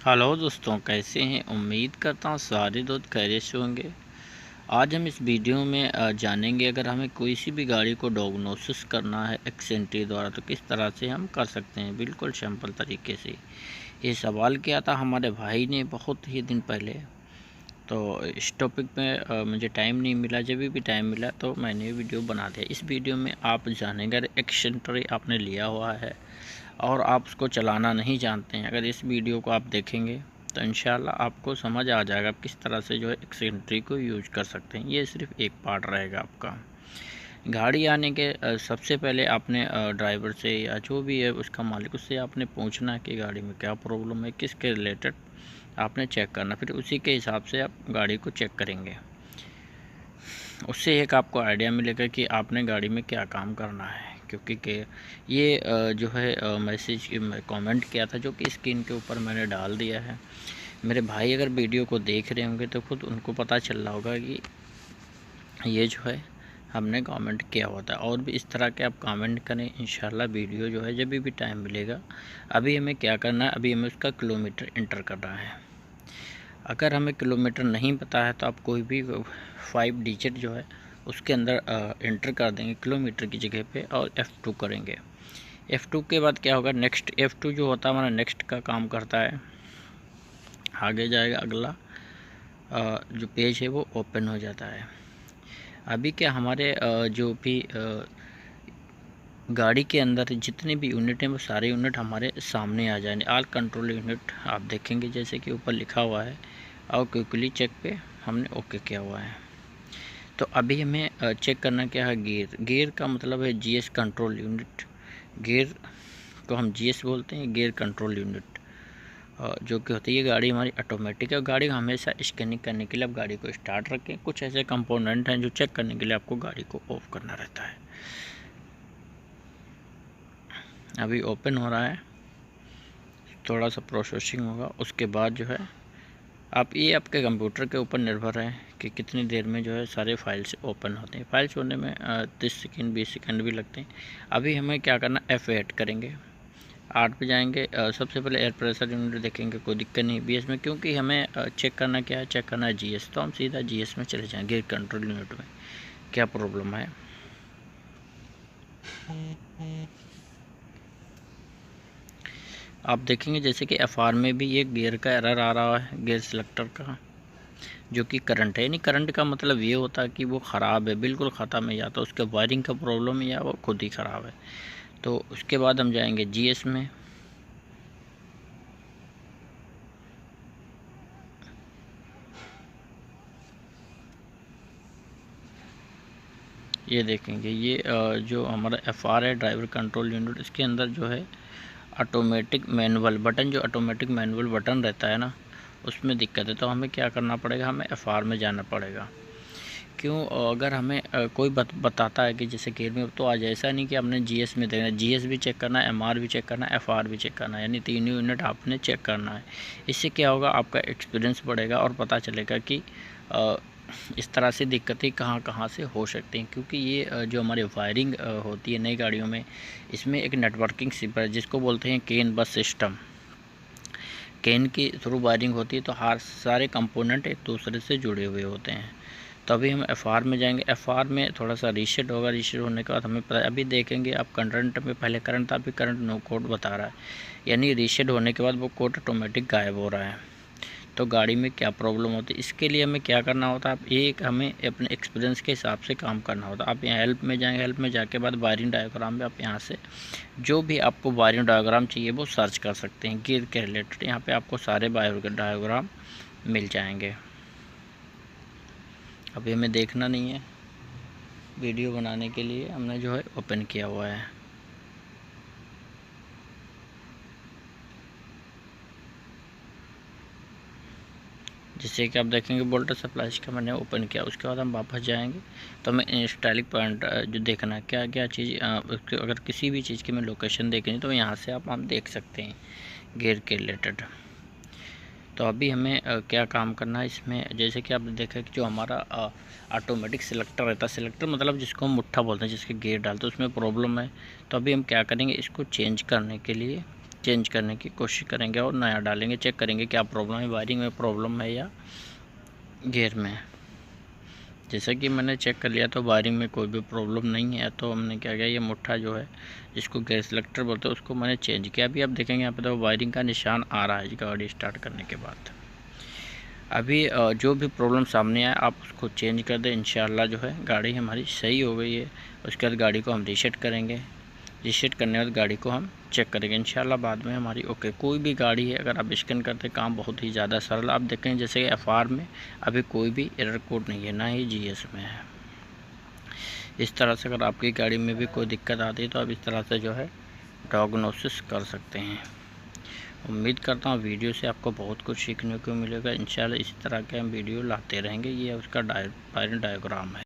Hello दोस्तों, कैसे हैं। उम्मीद करता हूँ सारे दोस्त खैरियत से होंगे। आज हम इस वीडियो में जानेंगे अगर हमें कोई सी भी गाड़ी को डायग्नोसिस करना है एक्सेंट्री द्वारा तो किस तरह से हम कर सकते हैं, बिल्कुल सिंपल तरीके से। ये सवाल किया था हमारे भाई ने बहुत ही दिन पहले, तो इस टॉपिक में मुझे टाइम नहीं मिला। जब भी टाइम मिला तो मैंने वीडियो बना दिया। इस वीडियो में आप जानेंगे अगर एक्सेंट्री आपने लिया हुआ है और आप उसको चलाना नहीं जानते हैं, अगर इस वीडियो को आप देखेंगे तो इंशाल्लाह आपको समझ आ जाएगा आप किस तरह से जो है एक्सेंट्री को यूज कर सकते हैं। ये सिर्फ एक पार्ट रहेगा आपका। गाड़ी आने के सबसे पहले आपने ड्राइवर से या जो भी है उसका मालिक, उससे आपने पूछना है कि गाड़ी में क्या प्रॉब्लम है, किसके रिलेटेड आपने चेक करना। फिर उसी के हिसाब से आप गाड़ी को चेक करेंगे। उससे एक आपको आइडिया मिलेगा कि आपने गाड़ी में क्या काम करना है। क्योंकि ये जो है मैसेज कमेंट किया था जो कि स्क्रीन के ऊपर मैंने डाल दिया है। मेरे भाई अगर वीडियो को देख रहे होंगे तो खुद उनको पता चल रहा होगा कि ये जो है हमने कमेंट किया होता है। और भी इस तरह के आप कमेंट करें, इंशाल्लाह वीडियो जो है जब भी टाइम मिलेगा। अभी हमें क्या करना है, अभी हमें उसका किलोमीटर इंटर करना है। अगर हमें किलोमीटर नहीं पता है तो आप कोई भी 5 डिजिट जो है उसके अंदर इंटर कर देंगे किलोमीटर की जगह पे और F2 करेंगे। F2 के बाद क्या होगा, नेक्स्ट F2 जो होता है हमारा नेक्स्ट का काम करता है। आगे जाएगा अगला जो पेज है वो ओपन हो जाता है। अभी क्या हमारे जो भी गाड़ी के अंदर जितने भी यूनिट हैं वो सारे यूनिट हमारे सामने आ जाएंगे। ऑल कंट्रोल यूनिट आप देखेंगे जैसे कि ऊपर लिखा हुआ है और क्विकली चेक पे हमने ओके किया हुआ है। तो अभी हमें चेक करना क्या है, गियर का मतलब है जीएस कंट्रोल यूनिट। गियर को हम जीएस बोलते हैं, गियर कंट्रोल यूनिट जो कि होती है। ये गाड़ी हमारी ऑटोमेटिक है। गाड़ी हमेशा स्कैनिंग करने के लिए आप गाड़ी को स्टार्ट रखें। कुछ ऐसे कंपोनेंट हैं जो चेक करने के लिए आपको गाड़ी को ऑफ करना रहता है। अभी ओपन हो रहा है, थोड़ा सा प्रोसेसिंग होगा। उसके बाद जो है आप ये आपके कंप्यूटर के ऊपर निर्भर है कि कितनी देर में जो है सारे फाइल्स ओपन होते हैं। फाइल्स होने में 30 सेकंड 20 सेकंड भी लगते हैं। अभी हमें क्या करना, F8 करेंगे, 8 पे जाएंगे। सबसे पहले एयर प्रेशर यूनिट देखेंगे, कोई दिक्कत नहीं BS में, क्योंकि हमें चेक करना क्या है, चेक करना है GS। तो हम सीधा GS में चले जाएंगे, गियर कंट्रोल यूनिट में क्या प्रॉब्लम है। आप देखेंगे जैसे कि FR में भी ये गियर का एरर आ रहा है, गियर सिलेक्टर का, जो कि करंट है। नहीं, करंट का मतलब ये होता है कि वो ख़राब है, बिल्कुल ख़त्म है, या तो उसके वायरिंग का प्रॉब्लम है या वो खुद ही ख़राब है। तो उसके बाद हम जाएंगे GS में। ये देखेंगे ये जो हमारा FR है, ड्राइवर कंट्रोल यूनिट, इसके अंदर जो है ऑटोमेटिक मैनुअल बटन, जो ऑटोमेटिक मैनुअल बटन रहता है ना, उसमें दिक्कत है। तो हमें क्या करना पड़ेगा, हमें FR में जाना पड़ेगा। क्यों, अगर हमें कोई बताता है कि जैसे गियर में, तो आज ऐसा नहीं कि आपने GS में देखना, GS भी चेक करना है, MR भी चेक करना है, FR भी चेक करना है, यानी तीनों यूनिट आपने चेक करना है। इससे क्या होगा, आपका एक्सपीरियंस बढ़ेगा और पता चलेगा कि इस तरह से दिक्कतें कहाँ कहाँ से हो सकती हैं। क्योंकि ये जो हमारी वायरिंग होती है नई गाड़ियों में, इसमें एक नेटवर्किंग सिप है जिसको बोलते हैं केन बस सिस्टम। केन की थ्रू वायरिंग होती है, तो हर सारे कंपोनेंट एक दूसरे से जुड़े हुए होते हैं। तो अभी हम FR में जाएंगे। FR में थोड़ा सा रीसेट होगा। रीसेट होने के बाद हमें पता, अभी देखेंगे आप करंट में, पहले करंट था, अभी करंट नो कोड बता रहा है, यानी रीसेट होने के बाद वो कोड ऑटोमेटिक गायब हो रहा है। तो गाड़ी में क्या प्रॉब्लम होती है, इसके लिए हमें क्या करना होता है, एक हमें अपने एक्सपीरियंस के हिसाब से काम करना होता है। आप यहाँ हेल्प में जाएंगे, हेल्प में जाके बाद वायरिंग डायग्राम में आप यहाँ से जो भी आपको वायरिंग डायग्राम चाहिए वो सर्च कर सकते हैं गियर के रिलेटेड। यहाँ पे आपको सारे वायरिंग डायग्राम मिल जाएंगे। अभी हमें देखना नहीं है, वीडियो बनाने के लिए हमने जो है ओपन किया हुआ है। जैसे कि आप देखेंगे वोल्टेज सप्लाई का मैंने ओपन किया। उसके बाद हम वापस जाएंगे तो हमें इंस्टॉलिंग पॉइंट जो देखना है, क्या क्या चीज़, अगर किसी भी चीज़ की मैं लोकेशन देखनी तो यहाँ से आप देख सकते हैं गियर के रिलेटेड। तो अभी हमें क्या काम करना है इसमें, जैसे कि आपने देखा कि जो हमारा ऑटोमेटिक सिलेक्टर रहता है, सिलेक्टर मतलब जिसको हम मुट्ठा बोलते हैं, जिसके गियर डालते हैं उसमें प्रॉब्लम है। तो अभी हम क्या करेंगे, इसको चेंज करने के लिए चेंज करने की कोशिश करेंगे और नया डालेंगे। चेक करेंगे क्या प्रॉब्लम है, वायरिंग में प्रॉब्लम है या गियर में। जैसा कि मैंने चेक कर लिया तो वायरिंग में कोई भी प्रॉब्लम नहीं है। तो हमने क्या किया, ये मुट्ठा जो है जिसको गैस सिलेक्टर बोलते हैं उसको मैंने चेंज किया। अभी आप देखेंगे यहाँ पे तो वायरिंग का निशान आ रहा है गाड़ी स्टार्ट करने के बाद। अभी जो भी प्रॉब्लम सामने आए आप उसको चेंज कर दें, इंशाल्लाह जो है गाड़ी हमारी सही हो गई है। उसके बाद गाड़ी को हम रीसेट करेंगे। रीसेट करने के बाद गाड़ी को हम चेक करेंगे, इंशाल्लाह बाद में हमारी ओके। कोई भी गाड़ी है अगर आप स्कैन करते काम बहुत ही ज़्यादा सरल। आप देखें जैसे कि FR में अभी कोई भी एरर कोड नहीं है, ना ही GS में है। इस तरह से अगर आपकी गाड़ी में भी कोई दिक्कत आती है तो आप इस तरह से जो है डायग्नोसिस कर सकते हैं। उम्मीद करता हूँ वीडियो से आपको बहुत कुछ सीखने को मिलेगा। इंशाल्लाह इसी तरह के हम वीडियो लाते रहेंगे। ये उसका वायरिंग डायग्राम है।